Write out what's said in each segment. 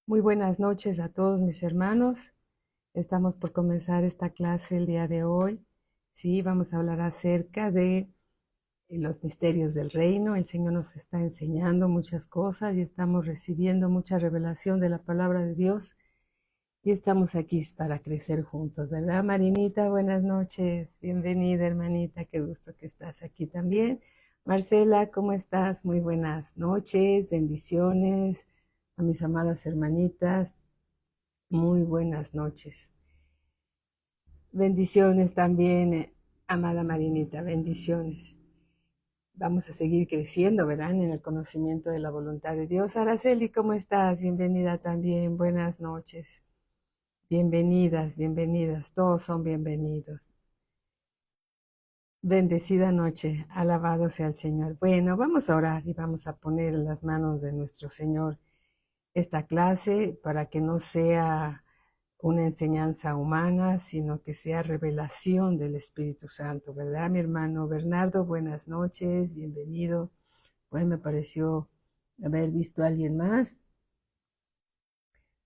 Muy buenas noches a todos mis hermanos. Estamos por comenzar esta clase el día de hoy. Sí, vamos a hablar acerca de los misterios del reino. El Señor nos está enseñando muchas cosas y estamos recibiendo mucha revelación de la palabra de Dios. Y estamos aquí para crecer juntos, ¿verdad, Marinita? Buenas noches. Bienvenida, hermanita. Qué gusto que estás aquí también. Marcela, ¿cómo estás? Muy buenas noches. Bendiciones a mis amadas hermanitas. Muy buenas noches. Bendiciones también, amada Marinita, bendiciones. Vamos a seguir creciendo, ¿verdad? En el conocimiento de la voluntad de Dios. Araceli, ¿cómo estás? Bienvenida también. Buenas noches. Bienvenidas, bienvenidas. Todos son bienvenidos. Bendecida noche. Alabado sea el Señor. Bueno, vamos a orar y vamos a poner en las manos de nuestro Señor esta clase para que no sea una enseñanza humana, sino que sea revelación del Espíritu Santo, ¿verdad, mi hermano Bernardo? Buenas noches, bienvenido. Pues me pareció haber visto a alguien más.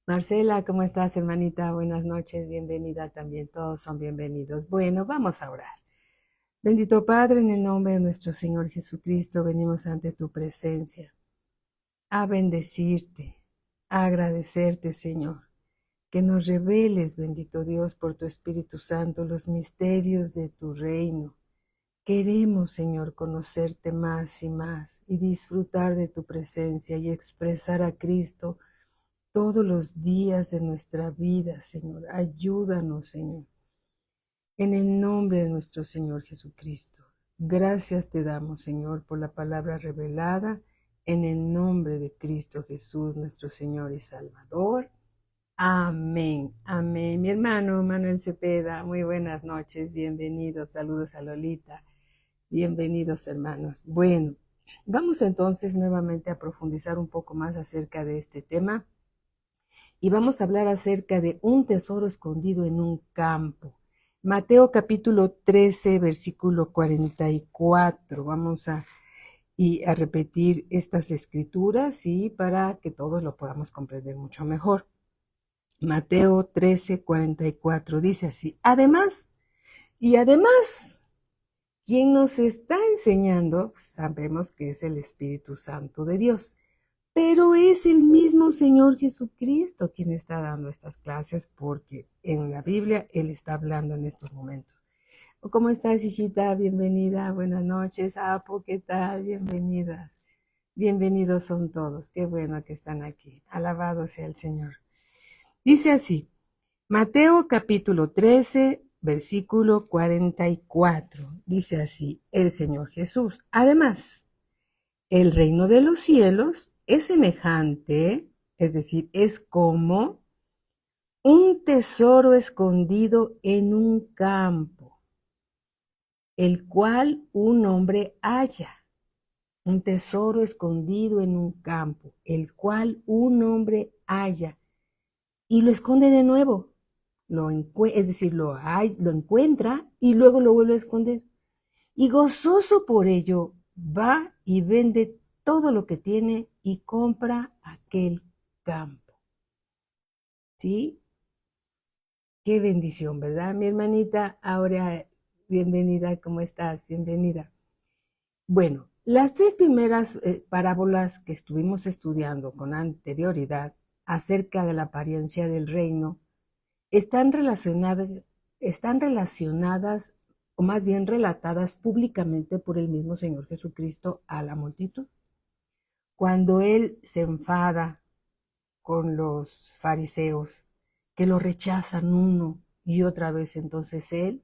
Marcela, ¿cómo estás, hermanita? Buenas noches, bienvenida también. Todos son bienvenidos. Bueno, vamos a orar. Bendito Padre, en el nombre de nuestro Señor Jesucristo, venimos ante tu presencia a bendecirte, a agradecerte, Señor, que nos reveles, bendito Dios, por tu Espíritu Santo, los misterios de tu reino. Queremos, Señor, conocerte más y más y disfrutar de tu presencia y expresar a Cristo todos los días de nuestra vida, Señor. Ayúdanos, Señor. En el nombre de nuestro Señor Jesucristo. Gracias te damos, Señor, por la palabra revelada en el nombre de Cristo Jesús, nuestro Señor y Salvador. Amén, amén. Mi hermano Manuel Cepeda, muy buenas noches, bienvenidos, saludos a Lolita, bienvenidos hermanos. Bueno, vamos entonces nuevamente a profundizar un poco más acerca de este tema y vamos a hablar acerca de un tesoro escondido en un campo. Mateo capítulo 13, versículo 44. Vamos a repetir estas escrituras, ¿sí? Para que todos lo podamos comprender mucho mejor. Mateo 13, 44 dice así: además, quien nos está enseñando, sabemos que es el Espíritu Santo de Dios, pero es el mismo Señor Jesucristo quien está dando estas clases, porque en la Biblia Él está hablando en estos momentos. ¿Cómo estás, hijita? Bienvenida, buenas noches. Apo, ¿qué tal? Bienvenidas. Bienvenidos son todos. Qué bueno que están aquí. Alabado sea el Señor. Dice así: Mateo capítulo 13, versículo 44. Dice así el Señor Jesús: además, el reino de los cielos es semejante, es decir, es como un tesoro escondido en un campo, el cual un hombre halla. Un tesoro escondido en un campo, el cual un hombre halla y lo esconde de nuevo. Es decir, lo encuentra y luego lo vuelve a esconder. Y gozoso por ello, va y vende todo lo que tiene y compra aquel campo. ¿Sí? Qué bendición, ¿verdad, mi hermanita? Ahora, bienvenida, ¿cómo estás? Bienvenida. Bueno, las tres primeras parábolas que estuvimos estudiando con anterioridad acerca de la apariencia del reino están relacionadas, o más bien relatadas públicamente por el mismo Señor Jesucristo a la multitud. Cuando Él se enfada con los fariseos, que lo rechazan uno y otra vez, entonces Él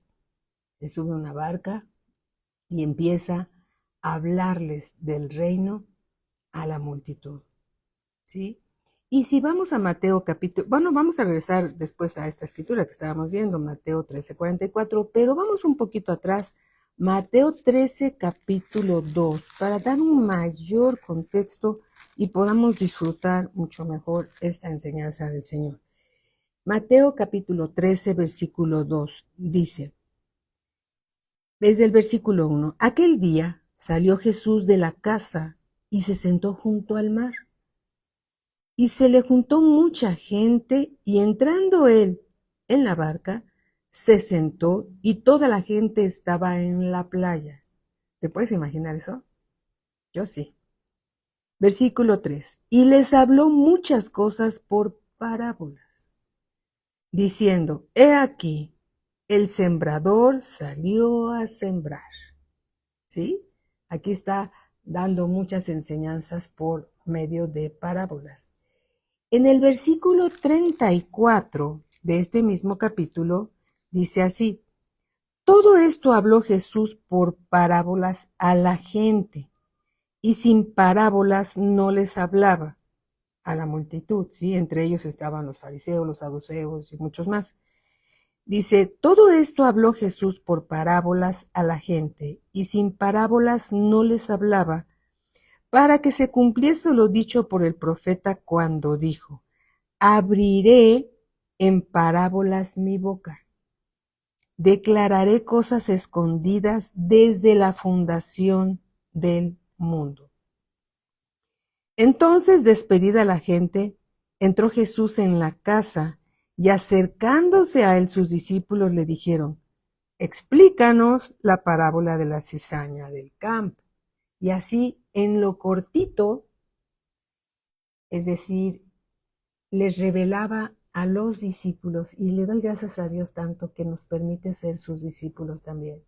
se sube a una barca y empieza a hablarles del reino a la multitud, ¿sí? Y si vamos a Mateo capítulo, bueno, vamos a regresar después a esta escritura que estábamos viendo, Mateo 13, 44, pero vamos un poquito atrás, Mateo 13, capítulo 2, para dar un mayor contexto y podamos disfrutar mucho mejor esta enseñanza del Señor. Mateo capítulo 13, versículo 2, dice, desde el versículo 1, aquel día salió Jesús de la casa y se sentó junto al mar. Y se le juntó mucha gente, y entrando él en la barca, se sentó y toda la gente estaba en la playa. ¿Te puedes imaginar eso? Yo sí. Versículo 3. Y les habló muchas cosas por parábolas, diciendo, he aquí, el sembrador salió a sembrar. ¿Sí? Aquí está dando muchas enseñanzas por medio de parábolas. En el versículo 34 de este mismo capítulo dice así, todo esto habló Jesús por parábolas a la gente, y sin parábolas no les hablaba a la multitud, ¿sí? Entre ellos estaban los fariseos, los saduceos y muchos más. Dice, todo esto habló Jesús por parábolas a la gente, y sin parábolas no les hablaba, para que se cumpliese lo dicho por el profeta cuando dijo, abriré en parábolas mi boca, declararé cosas escondidas desde la fundación del mundo. Entonces, despedida la gente, entró Jesús en la casa, y acercándose a él sus discípulos le dijeron, explícanos la parábola de la cizaña del campo. Y así, en lo cortito, es decir, les revelaba a los discípulos, y le doy gracias a Dios tanto que nos permite ser sus discípulos también.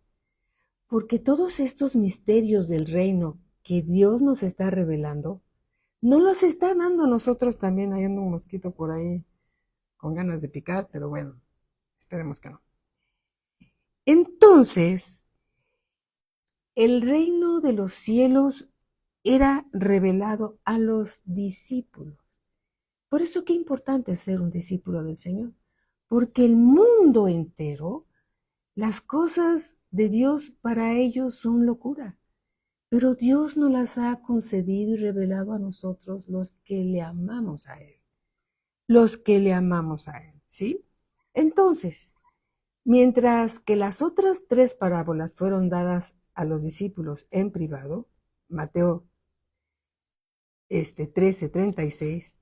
Porque todos estos misterios del reino que Dios nos está revelando, no los está dando a nosotros también. Hay un mosquito por ahí con ganas de picar, pero bueno, esperemos que no. Entonces, el reino de los cielos era revelado a los discípulos. Por eso qué importante es ser un discípulo del Señor. Porque el mundo entero, las cosas de Dios para ellos son locura. Pero Dios nos las ha concedido y revelado a nosotros los que le amamos a Él. Los que le amamos a Él, ¿sí? Entonces, mientras que las otras 3 parábolas fueron dadas a los discípulos en privado, Mateo 13:36,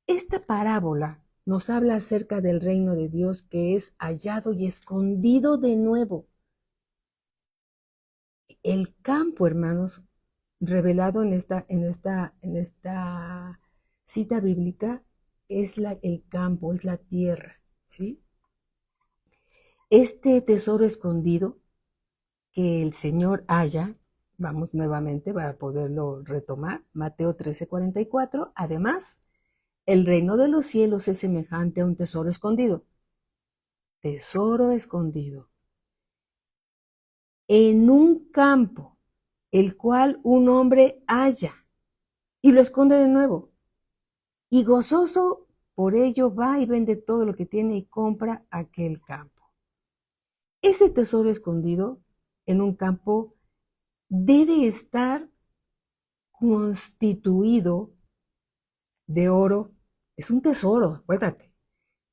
esta parábola nos habla acerca del reino de Dios que es hallado y escondido de nuevo. El campo, hermanos, revelado en esta cita bíblica, es el campo, es la tierra, ¿sí? Este tesoro escondido que el Señor halla, vamos nuevamente para poderlo retomar, Mateo 13:44, además, el reino de los cielos es semejante a un tesoro escondido en un campo, el cual un hombre halla y lo esconde de nuevo. Y gozoso por ello va y vende todo lo que tiene y compra aquel campo. Ese tesoro escondido en un campo debe estar constituido de oro. Es un tesoro, acuérdate.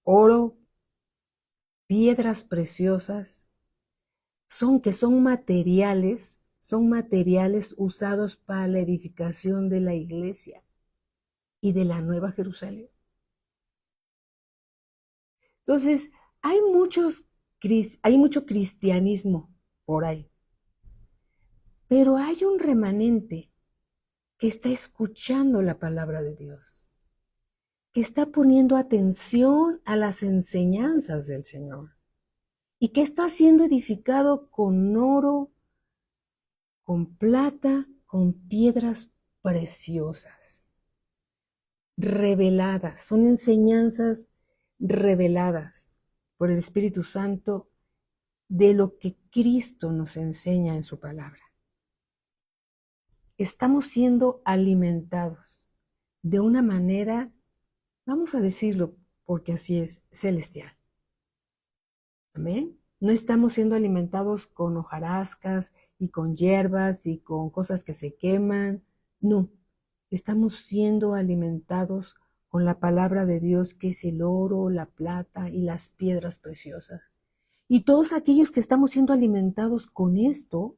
Oro, piedras preciosas, son materiales usados para la edificación de la iglesia y de la Nueva Jerusalén. Entonces, hay mucho cristianismo por ahí, pero hay un remanente que está escuchando la palabra de Dios, que está poniendo atención a las enseñanzas del Señor y que está siendo edificado con oro, con plata, con piedras preciosas, reveladas. Son enseñanzas reveladas por el Espíritu Santo de lo que Cristo nos enseña en su palabra. Estamos siendo alimentados de una manera, vamos a decirlo porque así es, celestial. Amén. No estamos siendo alimentados con hojarascas y con hierbas y con cosas que se queman. No, estamos siendo alimentados con la palabra de Dios, que es el oro, la plata y las piedras preciosas. Y todos aquellos que estamos siendo alimentados con esto,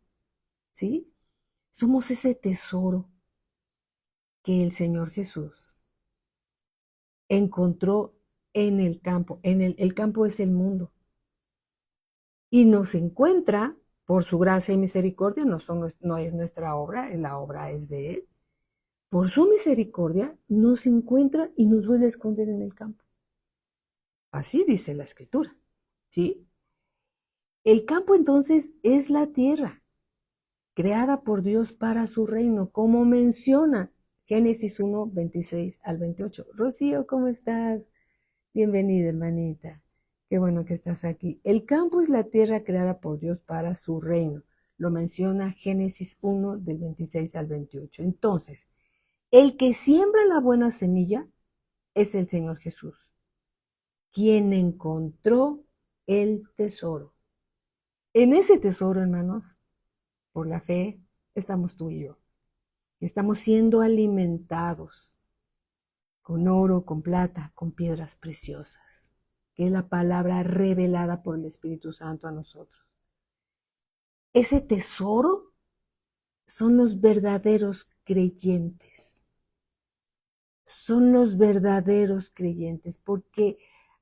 ¿sí? Somos ese tesoro que el Señor Jesús encontró en el campo. El campo es el mundo. Y nos encuentra por su gracia y misericordia, no es nuestra obra, la obra es de Él. Por su misericordia nos encuentra y nos vuelve a esconder en el campo. Así dice la Escritura, ¿sí? El campo entonces es la tierra, creada por Dios para su reino, como menciona Génesis 1, 26 al 28. Rocío, ¿cómo estás? Bienvenida, hermanita. Qué bueno que estás aquí. El campo es la tierra creada por Dios para su reino. Lo menciona Génesis 1, del 26 al 28. Entonces, el que siembra la buena semilla es el Señor Jesús, quien encontró el tesoro. En ese tesoro, hermanos, por la fe, estamos tú y yo. Estamos siendo alimentados con oro, con plata, con piedras preciosas, que es la palabra revelada por el Espíritu Santo a nosotros. Ese tesoro son los verdaderos creyentes. Son los verdaderos creyentes, porque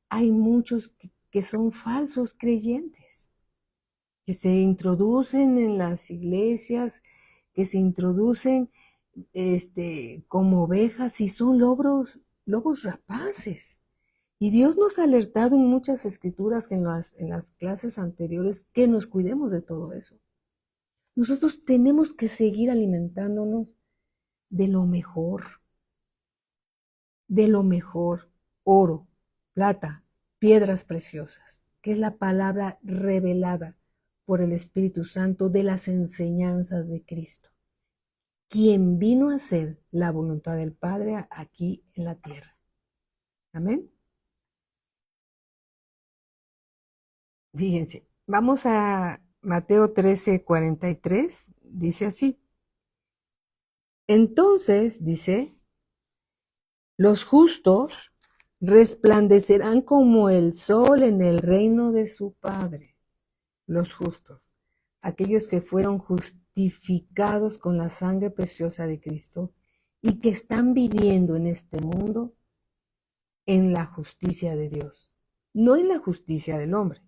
hay muchos que son falsos creyentes, que se introducen en las iglesias, que se introducen como ovejas y son lobos rapaces. Y Dios nos ha alertado en muchas escrituras, en las clases anteriores, que nos cuidemos de todo eso. Nosotros tenemos que seguir alimentándonos de lo mejor, oro, plata, piedras preciosas, que es la palabra revelada por el Espíritu Santo de las enseñanzas de Cristo, quien vino a hacer la voluntad del Padre aquí en la tierra. Amén. Fíjense, vamos a Mateo 13:43, dice así. Entonces, dice, los justos resplandecerán como el sol en el reino de su Padre. Los justos, aquellos que fueron justificados con la sangre preciosa de Cristo y que están viviendo en este mundo en la justicia de Dios. No en la justicia del hombre,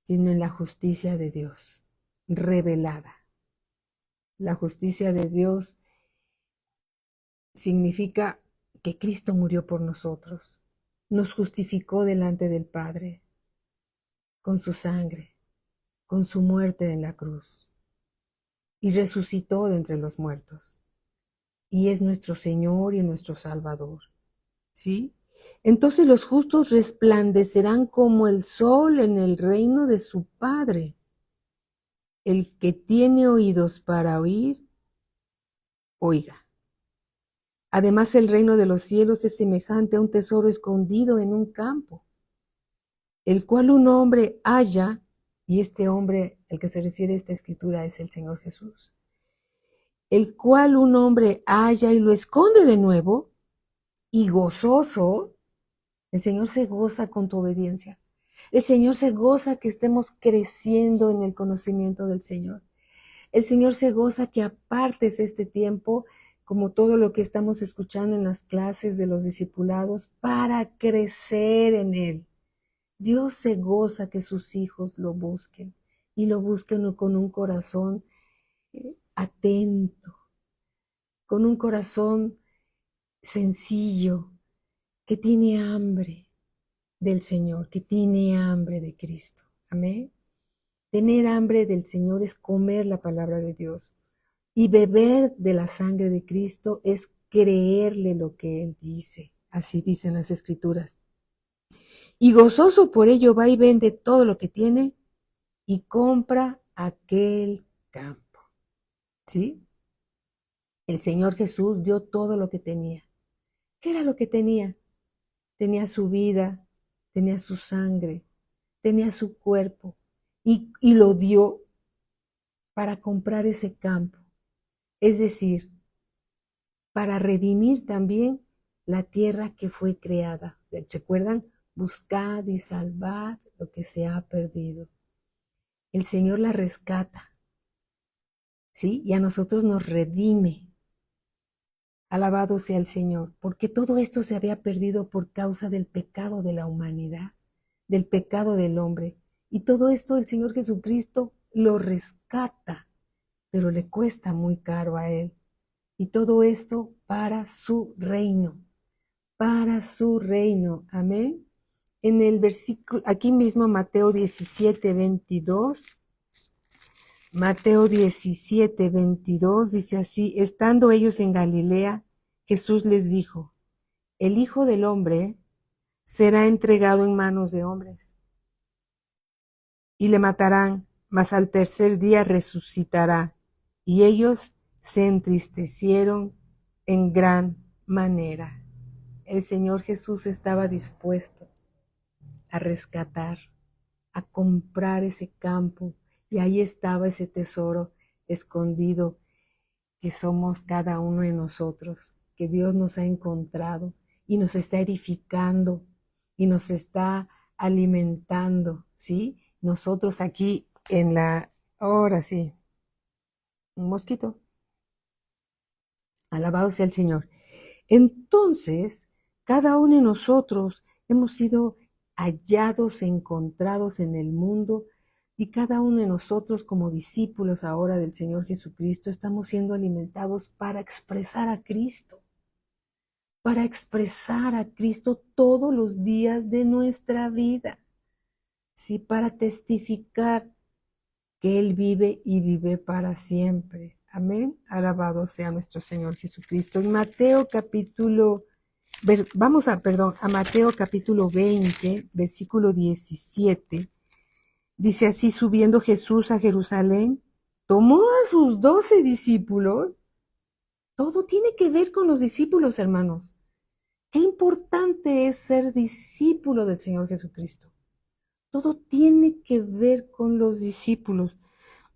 sino en la justicia de Dios, revelada. La justicia de Dios significa que Cristo murió por nosotros, nos justificó delante del Padre con su sangre, con su muerte en la cruz, y resucitó de entre los muertos, y es nuestro Señor y nuestro Salvador. ¿Sí? Entonces los justos resplandecerán como el sol en el reino de su Padre. El que tiene oídos para oír, oiga. Además, el reino de los cielos es semejante a un tesoro escondido en un campo, el cual un hombre halla, y este hombre, el que se refiere a esta escritura, es el Señor Jesús, el cual un hombre halla y lo esconde de nuevo, y gozoso, el Señor se goza con tu obediencia. El Señor se goza que estemos creciendo en el conocimiento del Señor. El Señor se goza que apartes este tiempo, como todo lo que estamos escuchando en las clases de los discipulados, para crecer en Él. Dios se goza que sus hijos lo busquen y lo busquen con un corazón atento, con un corazón sencillo, que tiene hambre del Señor, que tiene hambre de Cristo. Amén. Tener hambre del Señor es comer la palabra de Dios. Y beber de la sangre de Cristo es creerle lo que Él dice. Así dicen las Escrituras. Y gozoso por ello va y vende todo lo que tiene y compra aquel campo. ¿Sí? El Señor Jesús dio todo lo que tenía. ¿Qué era lo que tenía? Tenía su vida, tenía su sangre, tenía su cuerpo y lo dio para comprar ese campo. Es decir, para redimir también la tierra que fue creada. ¿Recuerdan? Buscad y salvad lo que se ha perdido. El Señor la rescata, ¿sí? Y a nosotros nos redime. Alabado sea el Señor, porque todo esto se había perdido por causa del pecado de la humanidad, del pecado del hombre. Y todo esto el Señor Jesucristo lo rescata, pero le cuesta muy caro a Él. Y todo esto para su reino, para su reino. Amén. En el versículo, aquí mismo Mateo 17:22. Mateo 17:22 dice así: estando ellos en Galilea, Jesús les dijo: el Hijo del Hombre será entregado en manos de hombres y le matarán, mas al tercer día resucitará. Y ellos se entristecieron en gran manera. El Señor Jesús estaba dispuesto a rescatar, a comprar ese campo, y ahí estaba ese tesoro escondido que somos cada uno de nosotros, que Dios nos ha encontrado y nos está edificando y nos está alimentando, ¿sí? Nosotros aquí ahora sí, un mosquito, alabado sea el Señor. Entonces, cada uno de nosotros hemos sido hallados, encontrados en el mundo, y cada uno de nosotros como discípulos ahora del Señor Jesucristo estamos siendo alimentados para expresar a Cristo todos los días de nuestra vida, ¿sí? Para testificar que Él vive y vive para siempre. Amén. Alabado sea nuestro Señor Jesucristo. En Mateo capítulo a Mateo capítulo 20, versículo 17. Dice así: subiendo Jesús a Jerusalén, tomó a sus 12 discípulos. Todo tiene que ver con los discípulos, hermanos. Qué importante es ser discípulo del Señor Jesucristo. Todo tiene que ver con los discípulos.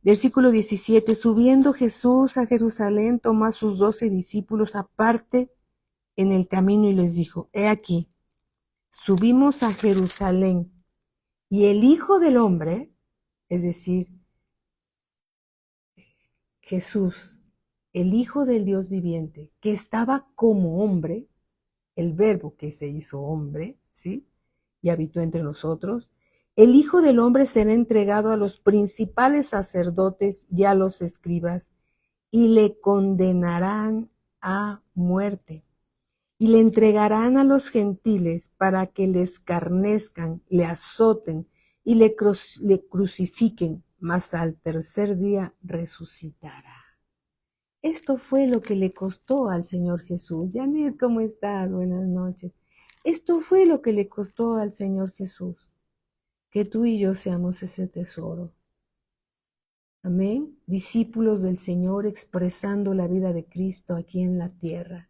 Versículo 17, subiendo Jesús a Jerusalén, tomó a sus 12 discípulos aparte en el camino y les dijo: he aquí, subimos a Jerusalén, y el Hijo del Hombre, es decir, Jesús, el Hijo del Dios viviente, que estaba como hombre, el Verbo que se hizo hombre, ¿sí? Y habitó entre nosotros. El Hijo del Hombre será entregado a los principales sacerdotes y a los escribas, y le condenarán a muerte, y le entregarán a los gentiles para que le escarnezcan, le azoten y le crucifiquen, mas al tercer día resucitará. Esto fue lo que le costó al Señor Jesús. Janet, ¿cómo estás? Buenas noches. Esto fue lo que le costó al Señor Jesús, que tú y yo seamos ese tesoro. Amén. Discípulos del Señor expresando la vida de Cristo aquí en la tierra.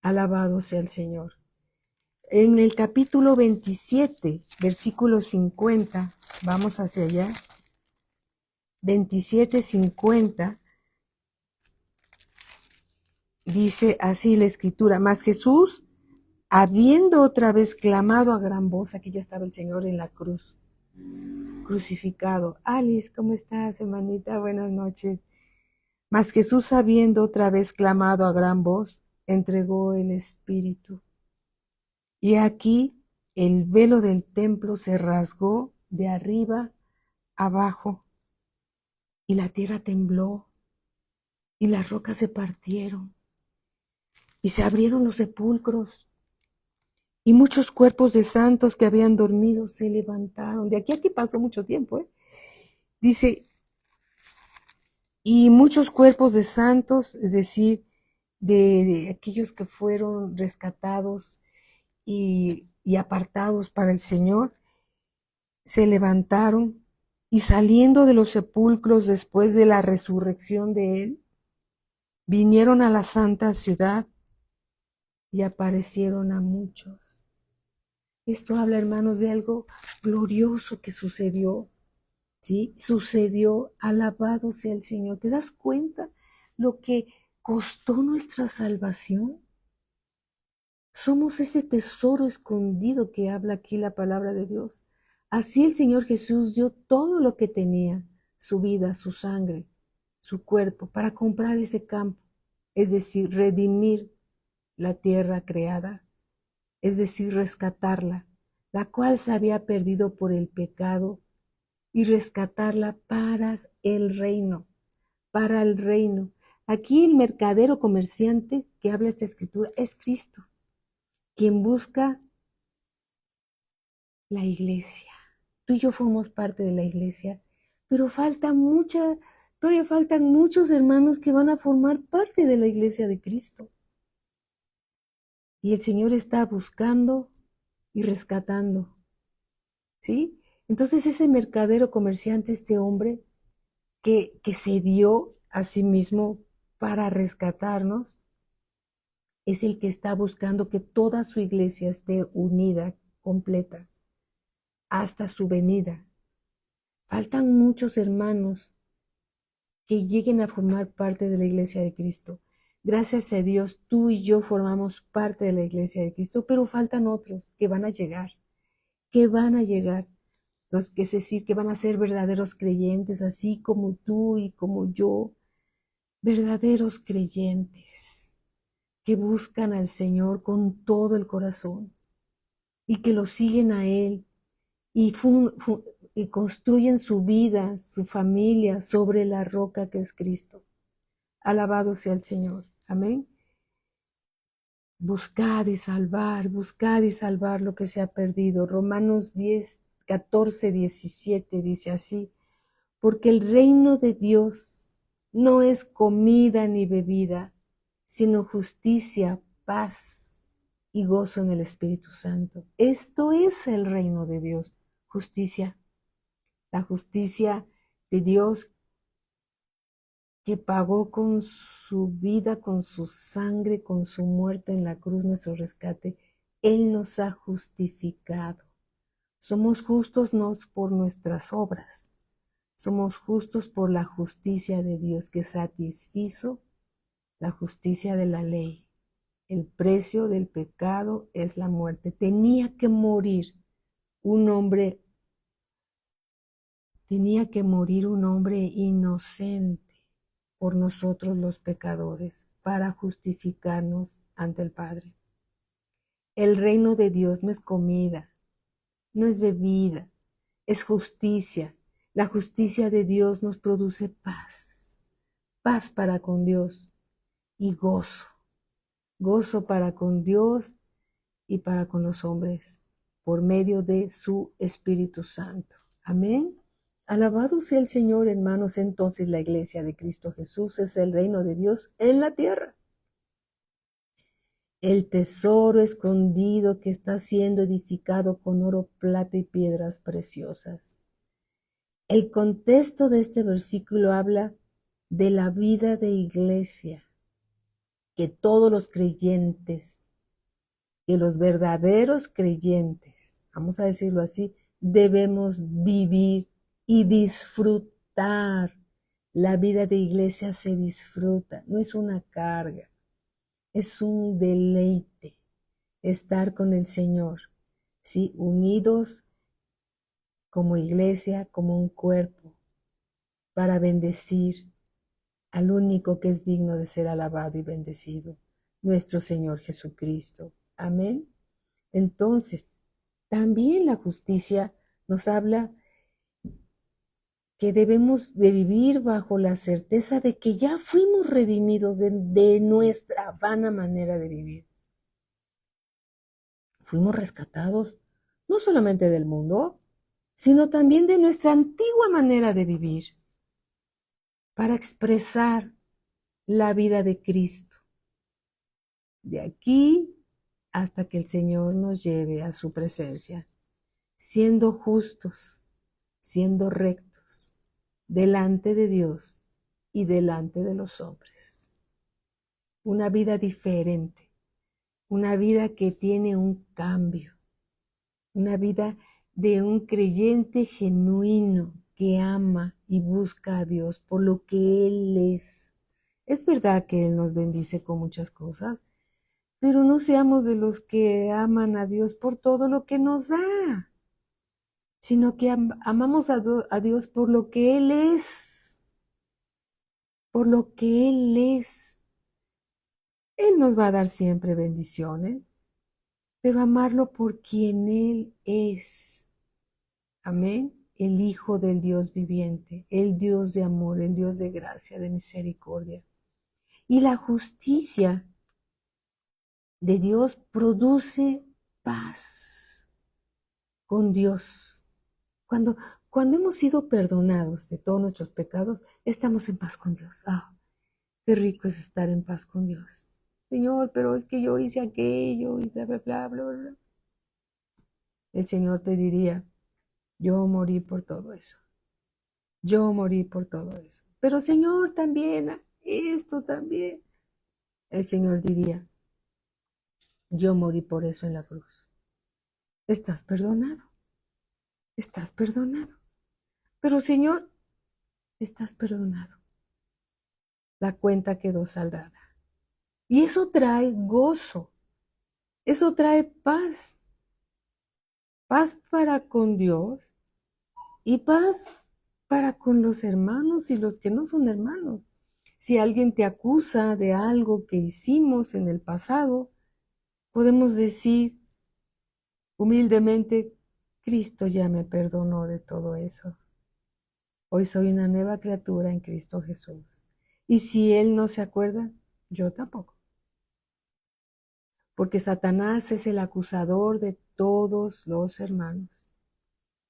Alabado sea el Señor. En el capítulo 27, versículo 50, vamos hacia allá. 27:50. Dice así la escritura: mas Jesús, habiendo otra vez clamado a gran voz, aquí ya estaba el Señor en la cruz, crucificado. Alice, ¿cómo estás, hermanita? Buenas noches. Mas Jesús, habiendo otra vez clamado a gran voz, entregó el Espíritu. Y aquí el velo del templo se rasgó de arriba abajo, y la tierra tembló, y las rocas se partieron, y se abrieron los sepulcros, y muchos cuerpos de santos que habían dormido se levantaron. De aquí a aquí pasó mucho tiempo, ¿eh? Dice, y muchos cuerpos de santos, es decir, de aquellos que fueron rescatados y apartados para el Señor, se levantaron, y saliendo de los sepulcros después de la resurrección de Él, vinieron a la santa ciudad y aparecieron a muchos. Esto habla, hermanos, de algo glorioso que sucedió, ¿sí? Sucedió, alabado sea el Señor. ¿Te das cuenta lo que costó nuestra salvación? Somos ese tesoro escondido que habla aquí la palabra de Dios. Así el Señor Jesús dio todo lo que tenía, su vida, su sangre, su cuerpo, para comprar ese campo. es decir, redimir la tierra creada, es decir, rescatarla, la cual se había perdido por el pecado, y rescatarla para el reino, para el reino. Aquí el mercader o comerciante que habla esta escritura es Cristo, quien busca la iglesia. Tú y yo formamos parte de la iglesia, pero todavía faltan muchos hermanos que van a formar parte de la iglesia de Cristo. Y el Señor está buscando y rescatando, ¿sí? Entonces ese mercader o comerciante, este hombre que se dio a sí mismo para rescatarnos, es el que está buscando que toda su iglesia esté unida, completa, hasta su venida. Faltan muchos hermanos que lleguen a formar parte de la iglesia de Cristo. Gracias a Dios, tú y yo formamos parte de la iglesia de Cristo, pero faltan otros que van a llegar, los que es decir, que van a ser verdaderos creyentes, así como tú y como yo, verdaderos creyentes que buscan al Señor con todo el corazón y que lo siguen a Él y, y construyen su vida, su familia sobre la roca que es Cristo. Alabado sea el Señor. Amén. Buscad y salvar lo que se ha perdido. Romanos 10, 14, 17 dice así, porque el reino de Dios no es comida ni bebida, sino justicia, paz y gozo en el Espíritu Santo. Esto es el reino de Dios, justicia. La justicia de Dios que pagó con su vida, con su sangre, con su muerte en la cruz, nuestro rescate. Él nos ha justificado. Somos justos no por nuestras obras, somos justos por la justicia de Dios que satisfizo la justicia de la ley. El precio del pecado es la muerte. Tenía que morir un hombre inocente por nosotros los pecadores, para justificarnos ante el Padre. El reino de Dios no es comida, no es bebida, es justicia. La justicia de Dios nos produce paz, paz para con Dios y gozo, gozo para con Dios y para con los hombres, por medio de su Espíritu Santo. Amén. Alabado sea el Señor, hermanos. Entonces la iglesia de Cristo Jesús es el reino de Dios en la tierra. El tesoro escondido que está siendo edificado con oro, plata y piedras preciosas. El contexto de este versículo habla de la vida de iglesia, que todos los creyentes, que los verdaderos creyentes, vamos a decirlo así, debemos vivir y disfrutar. La vida de iglesia se disfruta, no es una carga, es un deleite estar con el Señor, ¿sí? Unidos como iglesia, como un cuerpo, para bendecir al único que es digno de ser alabado y bendecido, nuestro Señor Jesucristo. Amén. Entonces, también la justicia nos habla que debemos de vivir bajo la certeza de que ya fuimos redimidos de nuestra vana manera de vivir. Fuimos rescatados no solamente del mundo, sino también de nuestra antigua manera de vivir, para expresar la vida de Cristo, de aquí hasta que el Señor nos lleve a su presencia, siendo justos, siendo rectos, delante de Dios y delante de los hombres. Una vida diferente, una vida que tiene un cambio, una vida de un creyente genuino que ama y busca a Dios por lo que Él es. Es verdad que Él nos bendice con muchas cosas, pero no seamos de los que aman a Dios por todo lo que nos da, sino que amamos a Dios por lo que Él es, por lo que Él es. Él nos va a dar siempre bendiciones, pero amarlo por quien Él es. Amén. El Hijo del Dios viviente, el Dios de amor, el Dios de gracia, de misericordia. Y la justicia de Dios produce paz con Dios. Cuando, cuando hemos sido perdonados de todos nuestros pecados, estamos en paz con Dios. Ah, qué rico es estar en paz con Dios. Señor, pero es que yo hice aquello y bla, bla, bla, bla, bla. El Señor te diría, yo morí por todo eso. Yo morí por todo eso. Pero Señor, también, esto también. El Señor diría, yo morí por eso en la cruz. Estás perdonado. Estás perdonado. Pero Señor, estás perdonado. La cuenta quedó saldada. Y eso trae gozo. Eso trae paz. Paz para con Dios y paz para con los hermanos y los que no son hermanos. Si alguien te acusa de algo que hicimos en el pasado, podemos decir humildemente, Cristo ya me perdonó de todo eso. Hoy soy una nueva criatura en Cristo Jesús. Y si Él no se acuerda, yo tampoco. Porque Satanás es el acusador de todos los hermanos.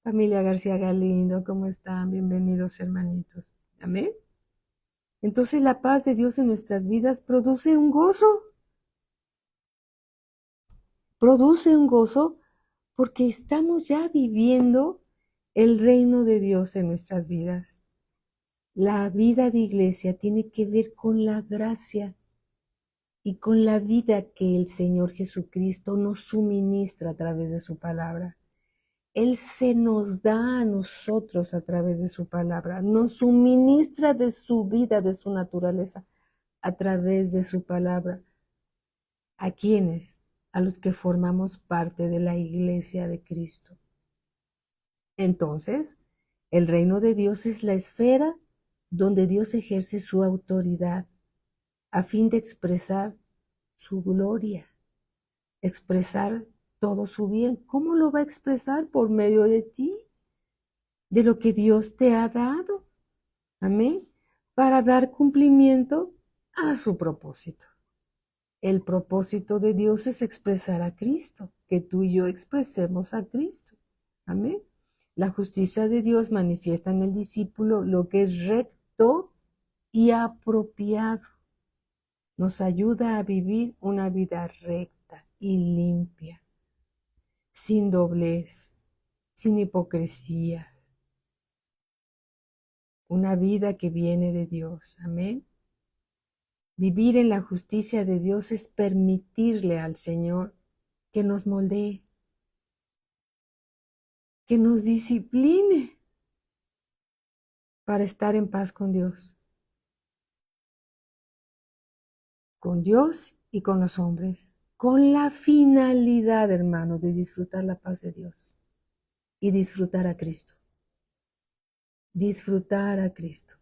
Familia García Galindo, ¿cómo están? Bienvenidos, hermanitos. Amén. Entonces la paz de Dios en nuestras vidas produce un gozo. Produce un gozo porque estamos ya viviendo el reino de Dios en nuestras vidas. La vida de iglesia tiene que ver con la gracia y con la vida que el Señor Jesucristo nos suministra a través de su palabra. Él se nos da a nosotros a través de su palabra, nos suministra de su vida, de su naturaleza, a través de su palabra. ¿A quiénes? A los que formamos parte de la iglesia de Cristo. Entonces, el reino de Dios es la esfera donde Dios ejerce su autoridad a fin de expresar su gloria, expresar todo su bien. ¿Cómo lo va a expresar? Por medio de ti, de lo que Dios te ha dado. Amén. Para dar cumplimiento a su propósito. El propósito de Dios es expresar a Cristo, que tú y yo expresemos a Cristo. Amén. La justicia de Dios manifiesta en el discípulo lo que es recto y apropiado. Nos ayuda a vivir una vida recta y limpia, sin doblez, sin hipocresías. Una vida que viene de Dios. Amén. Vivir en la justicia de Dios es permitirle al Señor que nos moldee, que nos discipline para estar en paz con Dios y con los hombres, con la finalidad, hermano, de disfrutar la paz de Dios y disfrutar a Cristo. Disfrutar a Cristo.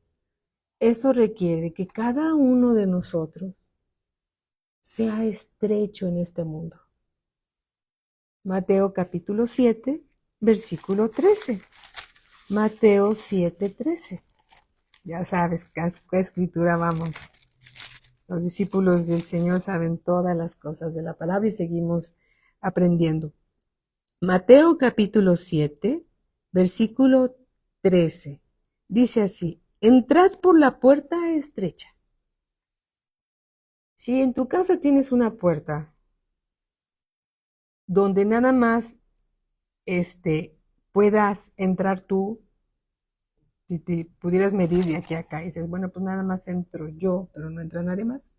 Eso requiere que cada uno de nosotros sea estrecho en este mundo. Mateo capítulo 7, versículo 13. Mateo 7, 13. Ya sabes qué escritura vamos. Los discípulos del Señor saben todas las cosas de la palabra y seguimos aprendiendo. Mateo capítulo 7, versículo 13. Dice así, entrad por la puerta estrecha. Si en tu casa tienes una puerta donde nada más puedas entrar tú, si te pudieras medir de aquí a acá y dices, bueno, pues nada más entro yo, pero no entra nadie más.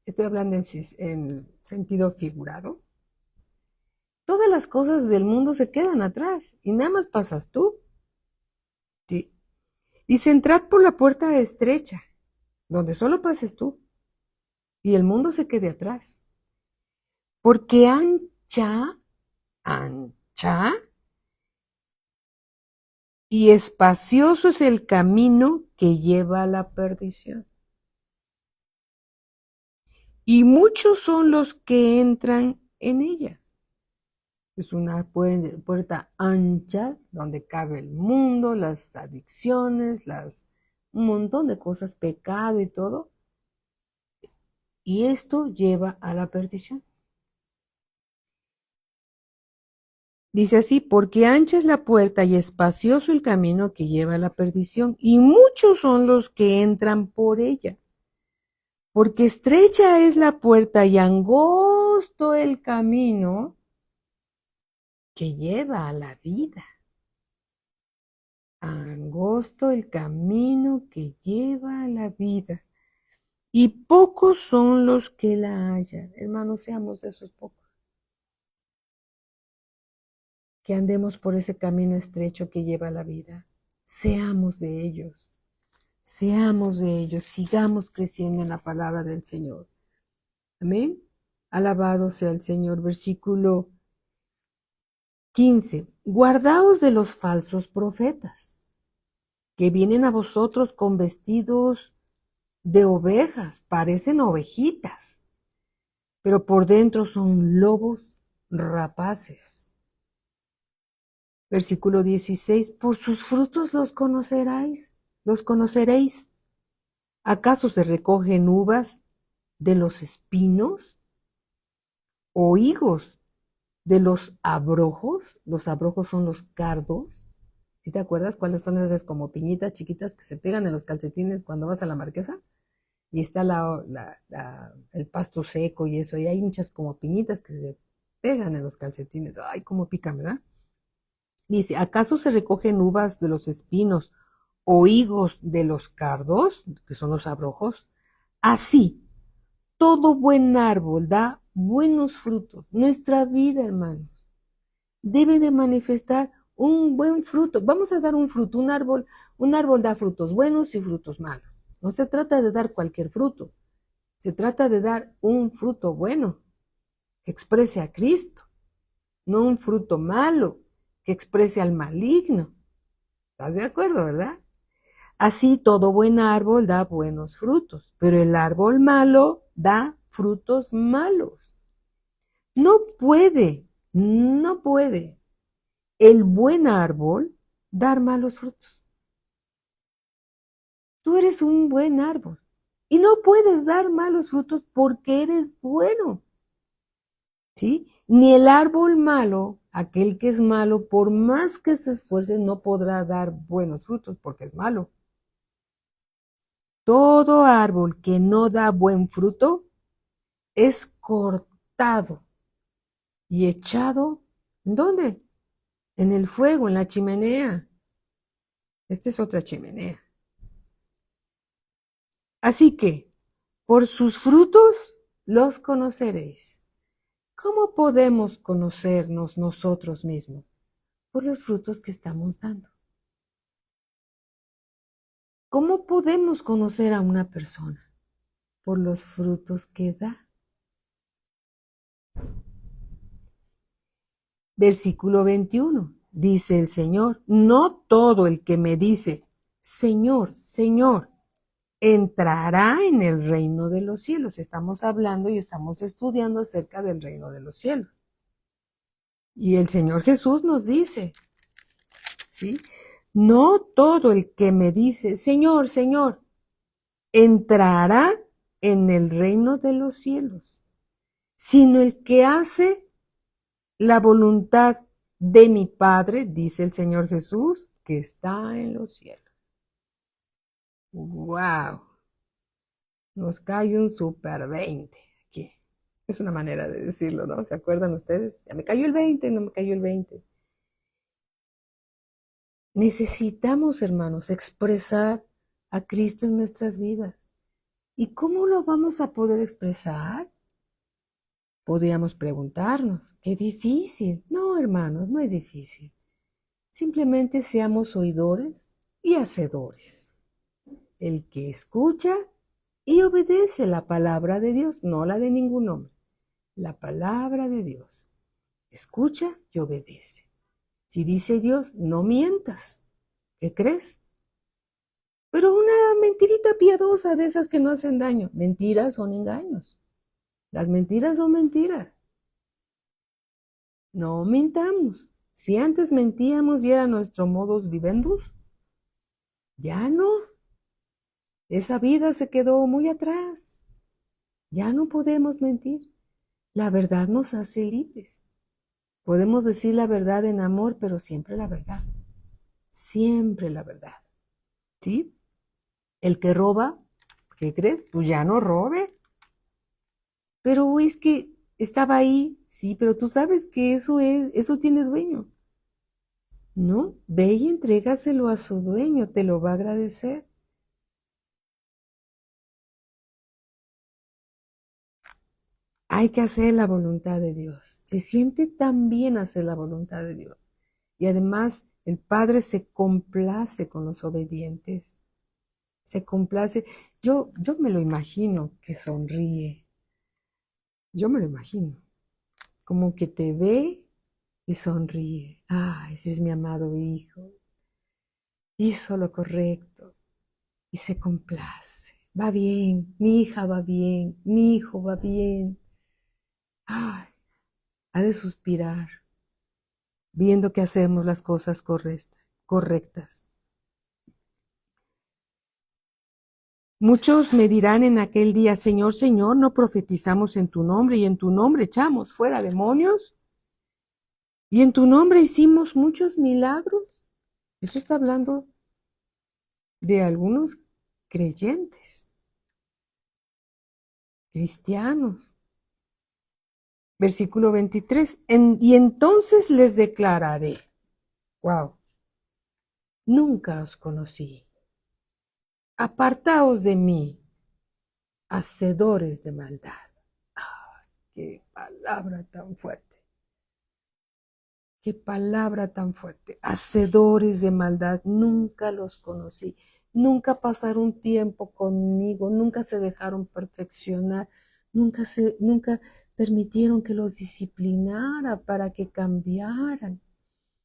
Estoy hablando en sentido figurado. Todas las cosas del mundo se quedan atrás y nada más pasas tú. ¿Sí? Dice, entrad por la puerta estrecha, donde solo pases tú, y el mundo se quede atrás. Porque ancha y espacioso es el camino que lleva a la perdición. y muchos son los que entran en ella. Es una puerta ancha donde cabe el mundo, las adicciones, un montón de cosas, pecado y todo. Y esto lleva a la perdición. Dice así, porque ancha es la puerta y espacioso el camino que lleva a la perdición, y muchos son los que entran por ella. Porque estrecha es la puerta y angosto el camino que lleva a la vida. Angosto el camino que lleva a la vida. Y pocos son los que la hallan. Hermanos, seamos de esos pocos. Que andemos por ese camino estrecho que lleva a la vida. Seamos de ellos. Seamos de ellos. Sigamos creciendo en la palabra del Señor. Amén. Alabado sea el Señor. Versículo 15. Guardaos de los falsos profetas, que vienen a vosotros con vestidos de ovejas, parecen ovejitas, pero por dentro son lobos rapaces. Versículo 16. Por sus frutos los conoceréis. ¿Acaso se recogen uvas de los espinos o higos de los abrojos? Los abrojos son los cardos. ¿Sí te acuerdas cuáles son esas como piñitas chiquitas que se pegan en los calcetines cuando vas a la Marquesa? Y está el pasto seco y eso, y hay muchas como piñitas que se pegan en los calcetines. Ay, cómo pican, ¿verdad? Dice, ¿acaso se recogen uvas de los espinos o higos de los cardos, que son los abrojos? Así, todo buen árbol da buenos frutos. Nuestra vida, hermanos, debe de manifestar un buen fruto. Vamos a dar un fruto, un árbol da frutos buenos y frutos malos. No se trata de dar cualquier fruto, se trata de dar un fruto bueno que exprese a Cristo, no un fruto malo que exprese al maligno. ¿Estás de acuerdo, verdad? Así todo buen árbol da buenos frutos, pero el árbol malo da frutos malos. No puede el buen árbol dar malos frutos. Tú eres un buen árbol y no puedes dar malos frutos porque eres bueno. ¿Sí? Ni el árbol malo, aquel que es malo, por más que se esfuerce, no podrá dar buenos frutos porque es malo. Todo árbol que no da buen fruto es cortado y echado, ¿en dónde? En el fuego, en la chimenea. Esta es otra chimenea. Así que, por sus frutos los conoceréis. ¿Cómo podemos conocernos nosotros mismos? Por los frutos que estamos dando. ¿Cómo podemos conocer a una persona? Por los frutos que da. Versículo 21. Dice el Señor, no todo el que me dice, Señor, Señor, entrará en el reino de los cielos. Estamos hablando y estamos estudiando acerca del reino de los cielos. Y el Señor Jesús nos dice, ¿sí? No todo el que me dice, Señor, Señor, entrará en el reino de los cielos, sino el que hace la voluntad de mi Padre, dice el Señor Jesús, que está en los cielos. ¡Wow! Nos cae un super 20 aquí. Es una manera de decirlo, ¿no? ¿Se acuerdan ustedes? Ya me cayó el 20, no me cayó el 20. Necesitamos, hermanos, expresar a Cristo en nuestras vidas. ¿Y cómo lo vamos a poder expresar? Podríamos preguntarnos, qué difícil. No, hermanos, no es difícil. Simplemente seamos oidores y hacedores. El que escucha y obedece la palabra de Dios, no la de ningún hombre. La palabra de Dios. Escucha y obedece. Si dice Dios, no mientas. ¿Qué crees? Pero una mentirita piadosa de esas que no hacen daño. Mentiras son engaños. Las mentiras son mentiras. No mintamos. Si antes mentíamos y era nuestro modus vivendus, ya no. Esa vida se quedó muy atrás. Ya no podemos mentir. La verdad nos hace libres. Podemos decir la verdad en amor, pero siempre la verdad. Siempre la verdad. ¿Sí? El que roba, ¿qué crees? Pues ya no robe. Pero es que estaba ahí, sí, pero tú sabes que eso tiene dueño. No, ve y entrégaselo a su dueño, te lo va a agradecer. Hay que hacer la voluntad de Dios. Se siente tan bien hacer la voluntad de Dios. Y además el Padre se complace con los obedientes. Se complace. Yo me lo imagino que sonríe. Yo me lo imagino. Como que te ve y sonríe. Ah, ese es mi amado hijo. Hizo lo correcto y se complace. Va bien, mi hija va bien, mi hijo va bien. Ay, ha de suspirar viendo que hacemos las cosas correctas. Muchos me dirán en aquel día, Señor, Señor, ¿no profetizamos en tu nombre y en tu nombre echamos fuera demonios? Y en tu nombre hicimos muchos milagros. Eso está hablando de algunos creyentes, cristianos. Versículo 23. Y entonces les declararé, wow, nunca os conocí. Apartaos de mí, hacedores de maldad. Qué palabra tan fuerte. Qué palabra tan fuerte. Hacedores de maldad, nunca los conocí. Nunca pasaron tiempo conmigo, nunca se dejaron perfeccionar, nunca permitieron que los disciplinara para que cambiaran.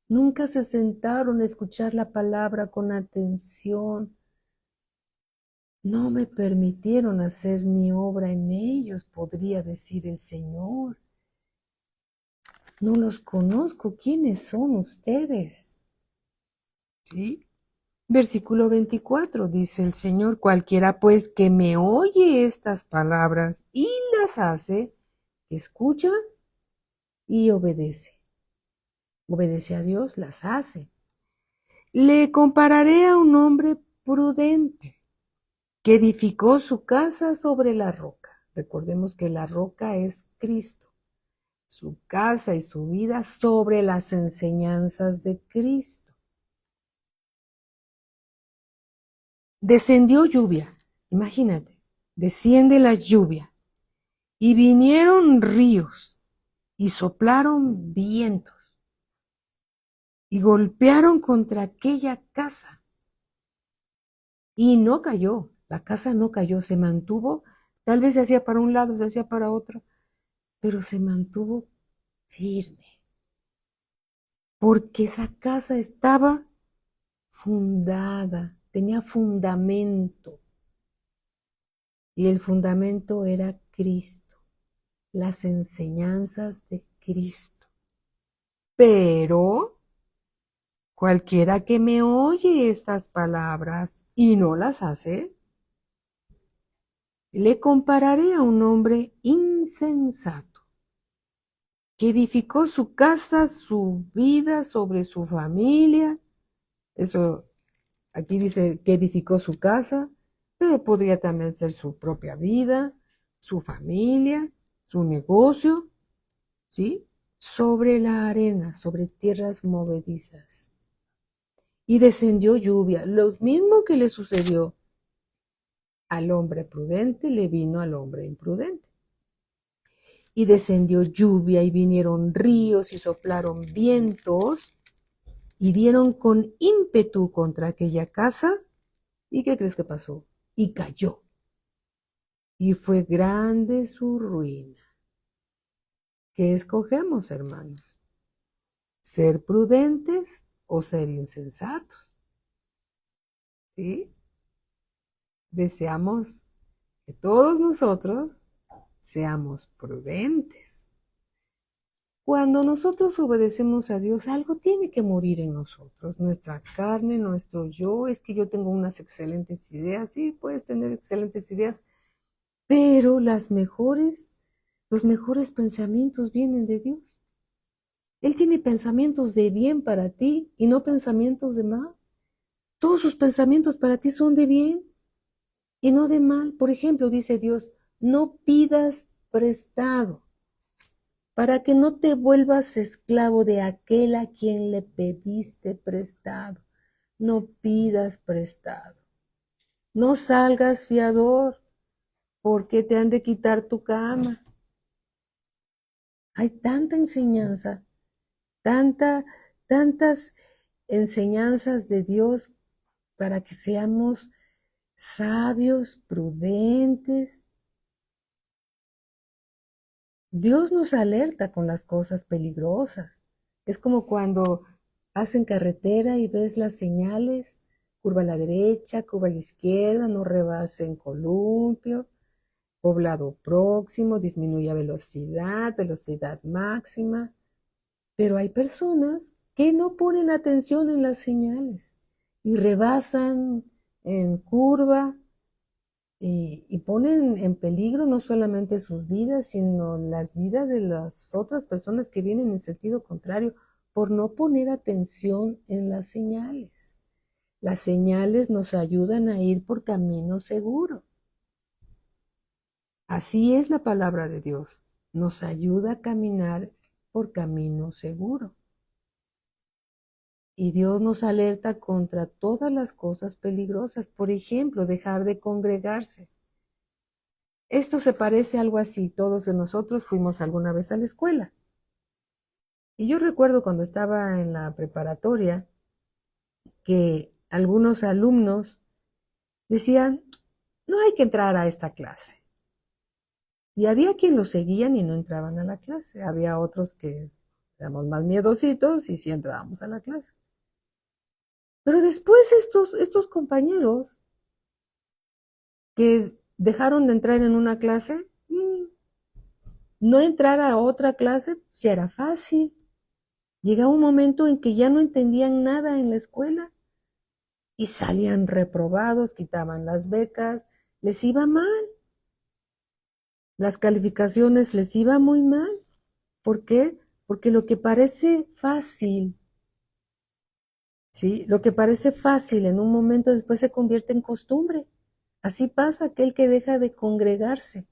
Nunca se sentaron a escuchar la palabra con atención. No me permitieron hacer mi obra en ellos, podría decir el Señor. No los conozco. ¿Quiénes son ustedes? ¿Sí? Versículo 24 dice el Señor, cualquiera pues que me oye estas palabras y las hace, escucha y obedece. Obedece a Dios, las hace. Le compararé a un hombre prudente que edificó su casa sobre la roca. Recordemos que la roca es Cristo. Su casa y su vida sobre las enseñanzas de Cristo. Descendió lluvia, imagínate, desciende la lluvia y vinieron ríos y soplaron vientos y golpearon contra aquella casa y no cayó, la casa no cayó, se mantuvo, tal vez se hacía para un lado, se hacía para otro, pero se mantuvo firme, porque esa casa estaba fundada, tenía fundamento, y el fundamento era Cristo, las enseñanzas de Cristo. Pero cualquiera que me oye estas palabras y no las hace, le compararé a un hombre insensato que edificó su casa, su vida sobre su familia. Eso aquí dice que edificó su casa, pero podría también ser su propia vida, su familia, su negocio, ¿sí? Sobre la arena, sobre tierras movedizas. Y descendió lluvia. Lo mismo que le sucedió al hombre prudente, le vino al hombre imprudente. Y descendió lluvia y vinieron ríos y soplaron vientos y dieron con ímpetu contra aquella casa. ¿Y qué crees que pasó? Y cayó. Y fue grande su ruina. ¿Qué escogemos, hermanos? ¿Ser prudentes o ser insensatos? ¿Sí? Deseamos que todos nosotros seamos prudentes. Cuando nosotros obedecemos a Dios, algo tiene que morir en nosotros, nuestra carne, nuestro yo. Es que yo tengo unas excelentes ideas, sí, puedes tener excelentes ideas, pero los mejores pensamientos vienen de Dios. Él tiene pensamientos de bien para ti y no pensamientos de mal. Todos sus pensamientos para ti son de bien y no de mal. Por ejemplo, dice Dios, no pidas prestado para que no te vuelvas esclavo de aquel a quien le pediste prestado. No pidas prestado. No salgas fiador porque te han de quitar tu cama. Hay tanta enseñanza, tantas enseñanzas de Dios para que seamos sabios, prudentes. Dios nos alerta con las cosas peligrosas. Es como cuando hacen carretera y ves las señales, curva a la derecha, curva a la izquierda, no rebasen columpio, poblado próximo, disminuya velocidad, velocidad máxima. Pero hay personas que no ponen atención en las señales y rebasan en curva y ponen en peligro no solamente sus vidas, sino las vidas de las otras personas que vienen en sentido contrario por no poner atención en las señales. Las señales nos ayudan a ir por camino seguro. Así es la palabra de Dios. Nos ayuda a caminar por camino seguro. Y Dios nos alerta contra todas las cosas peligrosas. Por ejemplo, dejar de congregarse. Esto se parece a algo así. Todos de nosotros fuimos alguna vez a la escuela. Y yo recuerdo cuando estaba en la preparatoria que algunos alumnos decían, no hay que entrar a esta clase. Y había quien lo seguían y no entraban a la clase. Había otros que éramos más miedositos y sí entrábamos a la clase. Pero después estos compañeros que dejaron de entrar en una clase, no entrar a otra clase, si era fácil. Llegaba un momento en que ya no entendían nada en la escuela y salían reprobados, quitaban las becas, les iba mal. Las calificaciones les iba muy mal. ¿Por qué? Porque lo que parece fácil, ¿sí? Lo que parece fácil en un momento después se convierte en costumbre. Así pasa aquel que deja de congregarse.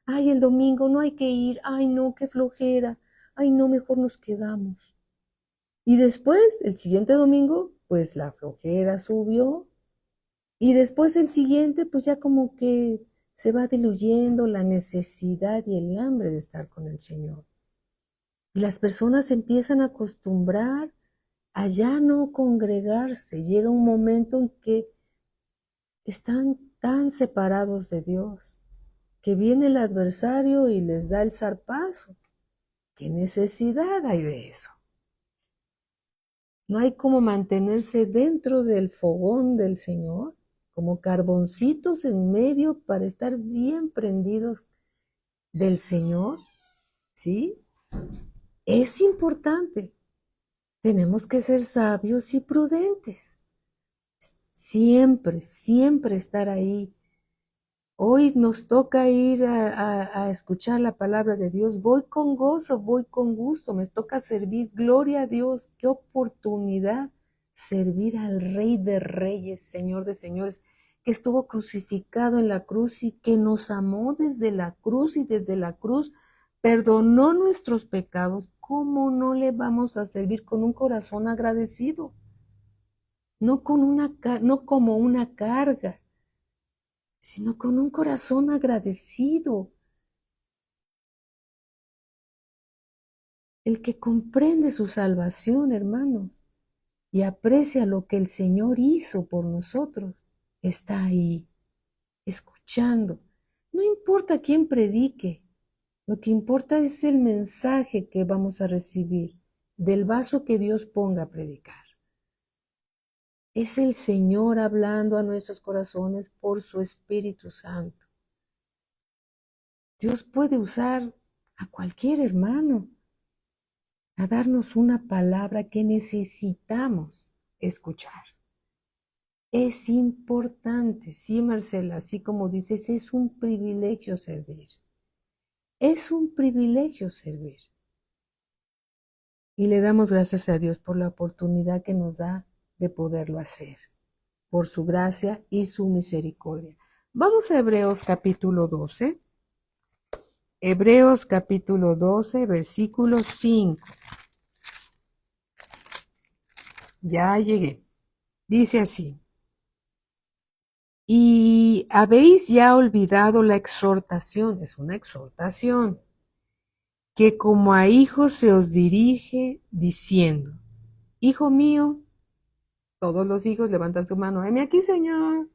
Ay, el domingo no hay que ir. Ay, no, qué flojera. Ay, no, mejor nos quedamos. Y después, el siguiente domingo, pues la flojera subió. Y después el siguiente, pues ya como que se va diluyendo la necesidad y el hambre de estar con el Señor. Y las personas se empiezan a acostumbrar a ya no congregarse. Llega un momento en que están tan separados de Dios que viene el adversario y les da el zarpazo. ¿Qué necesidad hay de eso? No hay como mantenerse dentro del fogón del Señor, como carboncitos en medio para estar bien prendidos del Señor, ¿sí? Es importante. Tenemos que ser sabios y prudentes. Siempre, siempre estar ahí. Hoy nos toca ir a escuchar la palabra de Dios. Voy con gozo, voy con gusto. Me toca servir. Gloria a Dios. Qué oportunidad servir al Rey de Reyes, Señor de Señores, que estuvo crucificado en la cruz y que nos amó desde la cruz y desde la cruz perdonó nuestros pecados. ¿Cómo no le vamos a servir con un corazón agradecido? No como una carga, sino con un corazón agradecido. El que comprende su salvación, hermanos, y aprecia lo que el Señor hizo por nosotros, está ahí, escuchando. No importa quién predique, lo que importa es el mensaje que vamos a recibir del vaso que Dios ponga a predicar. Es el Señor hablando a nuestros corazones por su Espíritu Santo. Dios puede usar a cualquier hermano a darnos una palabra que necesitamos escuchar. Es importante, sí, Marcela, así como dices, es un privilegio servir. Es un privilegio servir. Y le damos gracias a Dios por la oportunidad que nos da de poderlo hacer, por su gracia y su misericordia. Vamos a Hebreos capítulo 12. Hebreos capítulo 12, versículo 5. Ya llegué. Dice así. Y habéis ya olvidado la exhortación, es una exhortación, que como a hijos se os dirige diciendo, hijo mío, todos los hijos levantan su mano, heme aquí, Señor.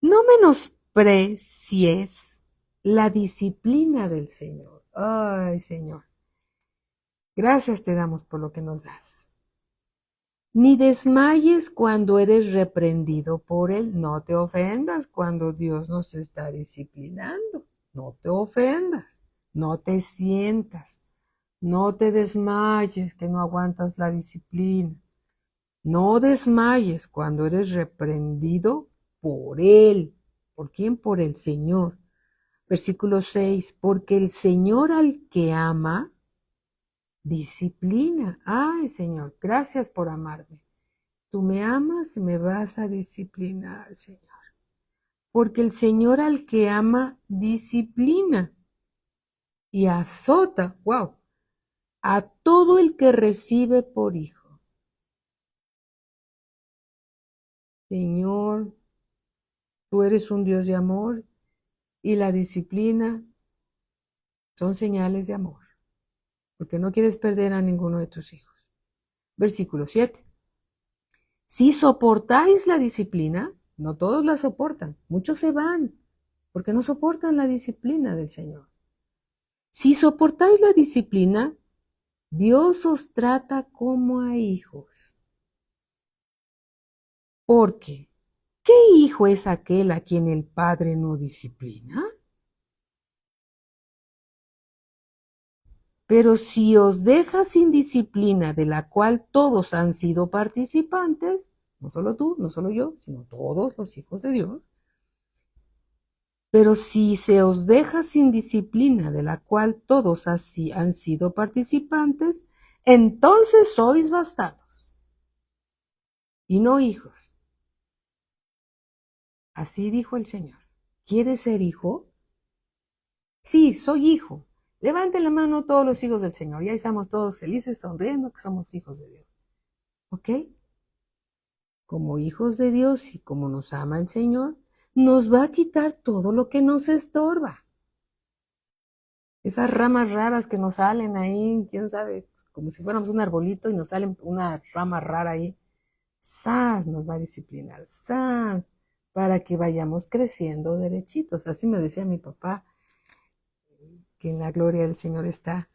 No menosprecies la disciplina del Señor. Ay, Señor, gracias te damos por lo que nos das. Ni desmayes cuando eres reprendido por Él. No te ofendas cuando Dios nos está disciplinando. No te ofendas. No te sientas. No te desmayes que no aguantas la disciplina. No desmayes cuando eres reprendido por Él. ¿Por quién? Por el Señor. Versículo 6. Porque el Señor al que ama, disciplina. Ay, Señor, gracias por amarme. Tú me amas, me vas a disciplinar, Señor. Porque el Señor al que ama, disciplina y azota, wow, a todo el que recibe por hijo. Señor, tú eres un Dios de amor y la disciplina son señales de amor, porque no quieres perder a ninguno de tus hijos. Versículo 7. Si soportáis la disciplina, no todos la soportan, muchos se van porque no soportan la disciplina del Señor. Si soportáis la disciplina, Dios os trata como a hijos. Porque, ¿qué hijo es aquel a quien el Padre no disciplina? Pero si os deja sin disciplina de la cual todos han sido participantes, no solo tú, no solo yo, sino todos los hijos de Dios, pero si se os deja sin disciplina de la cual todos así han sido participantes, entonces sois bastardos y no hijos. Así dijo el Señor. ¿Quieres ser hijo? Sí, soy hijo. Levanten la mano todos los hijos del Señor. Ya estamos todos felices, sonriendo que somos hijos de Dios. ¿Ok? Como hijos de Dios y como nos ama el Señor, nos va a quitar todo lo que nos estorba. Esas ramas raras que nos salen ahí, quién sabe, como si fuéramos un arbolito y nos sale una rama rara ahí. ¡Sas! Nos va a disciplinar. ¡Sas! Para que vayamos creciendo derechitos. Así me decía mi papá, que en la gloria del Señor está.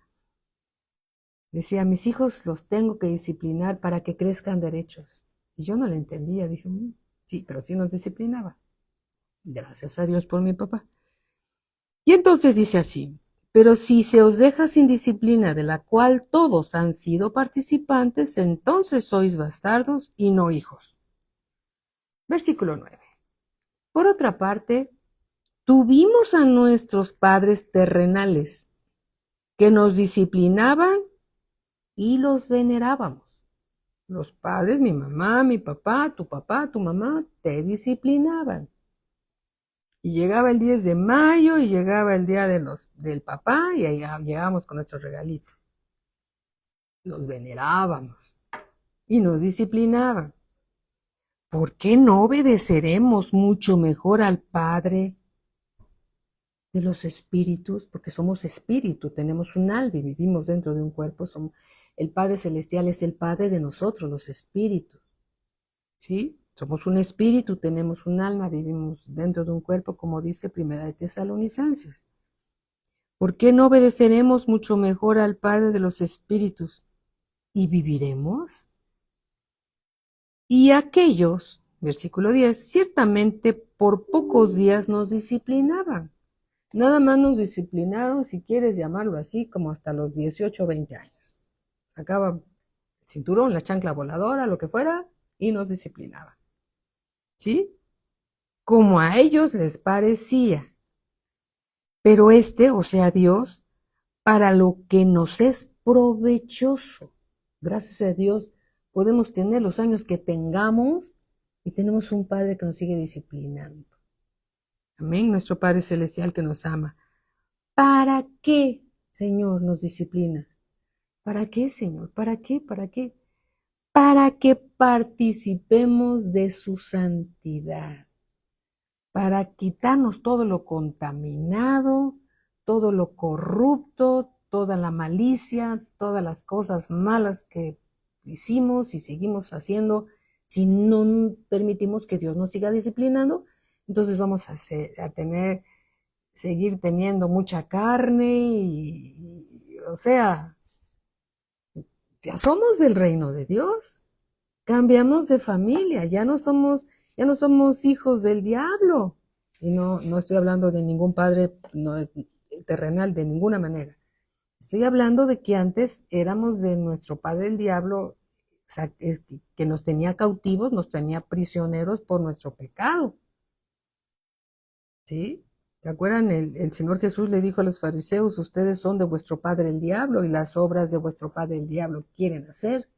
Decía, mis hijos los tengo que disciplinar para que crezcan derechos. Y yo no le entendía. Dije, sí, pero sí nos disciplinaba. Gracias a Dios por mi papá. Y entonces dice así, pero si se os deja sin disciplina de la cual todos han sido participantes, entonces sois bastardos y no hijos. Versículo 9. Por otra parte, tuvimos a nuestros padres terrenales que nos disciplinaban y los venerábamos. Los padres, mi mamá, mi papá, tu mamá, te disciplinaban. Y llegaba el 10 de mayo y llegaba el día del papá y ahí llegábamos con nuestro regalito. Los venerábamos y nos disciplinaban. ¿Por qué no obedeceremos mucho mejor al Padre de los espíritus? Porque somos espíritu, tenemos un alma y vivimos dentro de un cuerpo. El Padre Celestial es el Padre de nosotros, los espíritus. ¿Sí? Somos un espíritu, tenemos un alma, vivimos dentro de un cuerpo, como dice Primera de Tesalonicenses. ¿Por qué no obedeceremos mucho mejor al Padre de los espíritus y viviremos? Y aquellos, versículo 10, ciertamente por pocos días nos disciplinaban, Nada más nos disciplinaron, si quieres llamarlo así, como hasta los 18 o 20 años. Sacaba el cinturón, la chancla voladora, lo que fuera, y nos disciplinaba. ¿Sí? Como a ellos les parecía. Pero o sea, Dios, para lo que nos es provechoso. Gracias a Dios, podemos tener los años que tengamos y tenemos un Padre que nos sigue disciplinando. Amén, nuestro Padre Celestial que nos ama. ¿Para qué, Señor, nos disciplinas? ¿Para qué, Señor? ¿Para qué? ¿Para qué? Para que participemos de su santidad, para quitarnos todo lo contaminado, todo lo corrupto, toda la malicia, todas las cosas malas que hicimos y seguimos haciendo. Si no permitimos que Dios nos siga disciplinando, entonces vamos a seguir teniendo mucha carne o sea, ya somos del reino de Dios. Cambiamos de familia, ya no somos hijos del diablo. Y no estoy hablando de ningún padre terrenal, de ninguna manera. Estoy hablando de que antes éramos de nuestro padre el diablo, que nos tenía cautivos, nos tenía prisioneros por nuestro pecado. ¿Sí? ¿Te acuerdan? El Señor Jesús le dijo a los fariseos, ustedes son de vuestro padre el diablo y las obras de vuestro padre el diablo quieren hacer.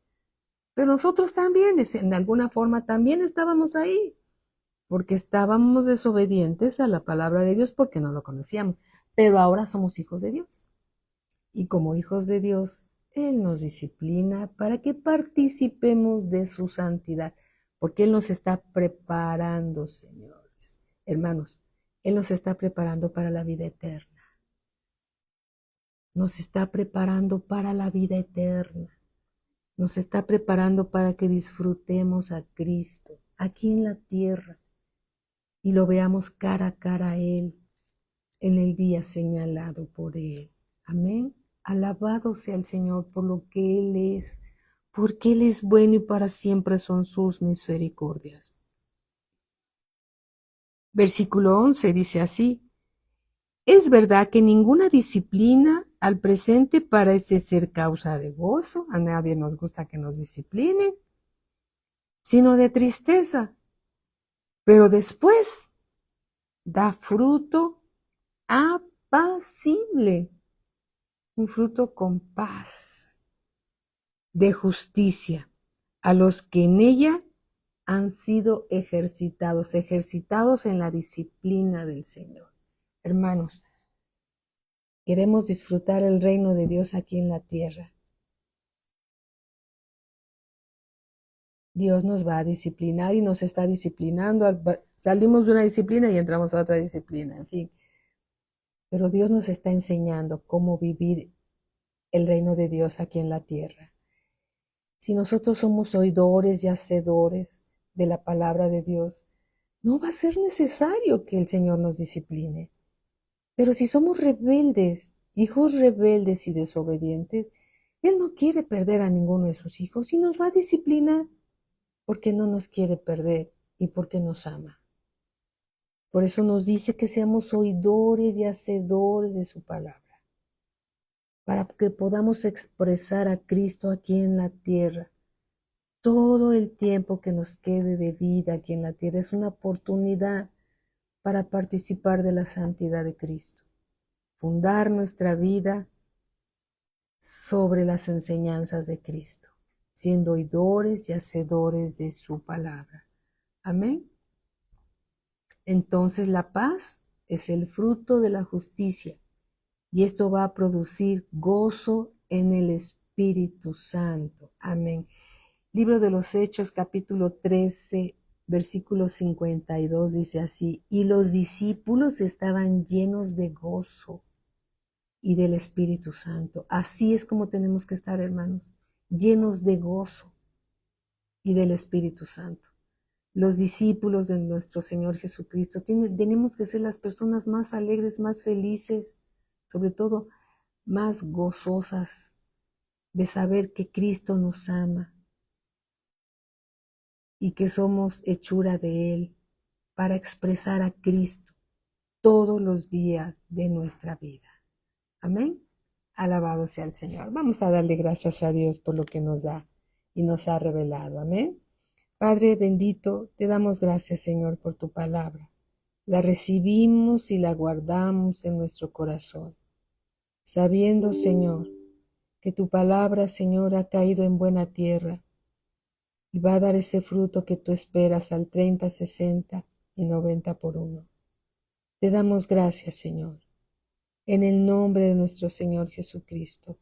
Pero nosotros también, en alguna forma, también estábamos ahí, porque estábamos desobedientes a la palabra de Dios porque no lo conocíamos. Pero ahora somos hijos de Dios. Y como hijos de Dios, Él nos disciplina para que participemos de su santidad, porque Él nos está preparando, señores. Hermanos, Él nos está preparando para la vida eterna. Nos está preparando para la vida eterna. Nos está preparando para que disfrutemos a Cristo aquí en la tierra y lo veamos cara a cara a Él en el día señalado por Él. Amén. Alabado sea el Señor por lo que Él es, porque Él es bueno y para siempre son sus misericordias. Versículo 11 dice así: es verdad que ninguna disciplina al presente parece ser causa de gozo, a nadie nos gusta que nos disciplinen, sino de tristeza, pero después da fruto apacible, un fruto con paz, de justicia, a los que en ella han sido ejercitados en la disciplina del Señor. Hermanos, queremos disfrutar el reino de Dios aquí en la tierra. Dios nos va a disciplinar y nos está disciplinando. Salimos de una disciplina y entramos a otra disciplina, en fin. Pero Dios nos está enseñando cómo vivir el reino de Dios aquí en la tierra. Si nosotros somos oidores y hacedores de la palabra de Dios, no va a ser necesario que el Señor nos discipline. Pero si somos rebeldes, hijos rebeldes y desobedientes, Él no quiere perder a ninguno de sus hijos y nos va a disciplinar porque no nos quiere perder y porque nos ama. Por eso nos dice que seamos oidores y hacedores de su palabra, para que podamos expresar a Cristo aquí en la tierra. Todo el tiempo que nos quede de vida aquí en la tierra es una oportunidad para participar de la santidad de Cristo, fundar nuestra vida sobre las enseñanzas de Cristo, siendo oidores y hacedores de su palabra. Amén. Entonces la paz es el fruto de la justicia y esto va a producir gozo en el Espíritu Santo. Amén. Libro de los Hechos, capítulo 13, versículo 52, dice así: y los discípulos estaban llenos de gozo y del Espíritu Santo. Así es como tenemos que estar, hermanos, llenos de gozo y del Espíritu Santo. Los discípulos de nuestro Señor Jesucristo tenemos que ser las personas más alegres, más felices, sobre todo más gozosas de saber que Cristo nos ama y que somos hechura de Él para expresar a Cristo. todos los días de nuestra vida. Amén. Alabado sea el Señor. Vamos a darle gracias a Dios por lo que nos da y nos ha revelado. Amén. Padre bendito, te damos gracias, Señor, por tu palabra. La recibimos y la guardamos en nuestro corazón, sabiendo, Señor, que tu palabra, Señor, ha caído en buena tierra y va a dar ese fruto que tú esperas al 30, 60 y 90 por uno. Te damos gracias, Señor. En el nombre de nuestro Señor Jesucristo,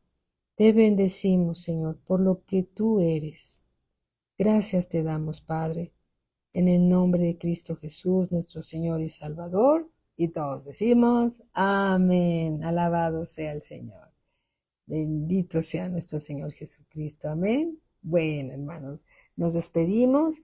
te bendecimos, Señor, por lo que tú eres. Gracias te damos, Padre, en el nombre de Cristo Jesús, nuestro Señor y Salvador. Y todos decimos, amén. Alabado sea el Señor. Bendito sea nuestro Señor Jesucristo. Amén. Bueno, hermanos, nos despedimos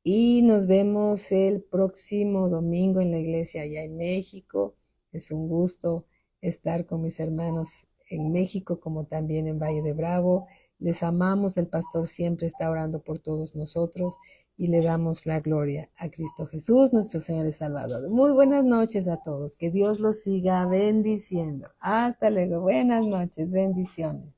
y nos vemos el próximo domingo en la iglesia allá en México. Es un gusto estar con mis hermanos en México como también en Valle de Bravo. Les amamos, el pastor siempre está orando por todos nosotros y le damos la gloria a Cristo Jesús, nuestro Señor y Salvador. Muy buenas noches a todos, que Dios los siga bendiciendo. Hasta luego, buenas noches, bendiciones.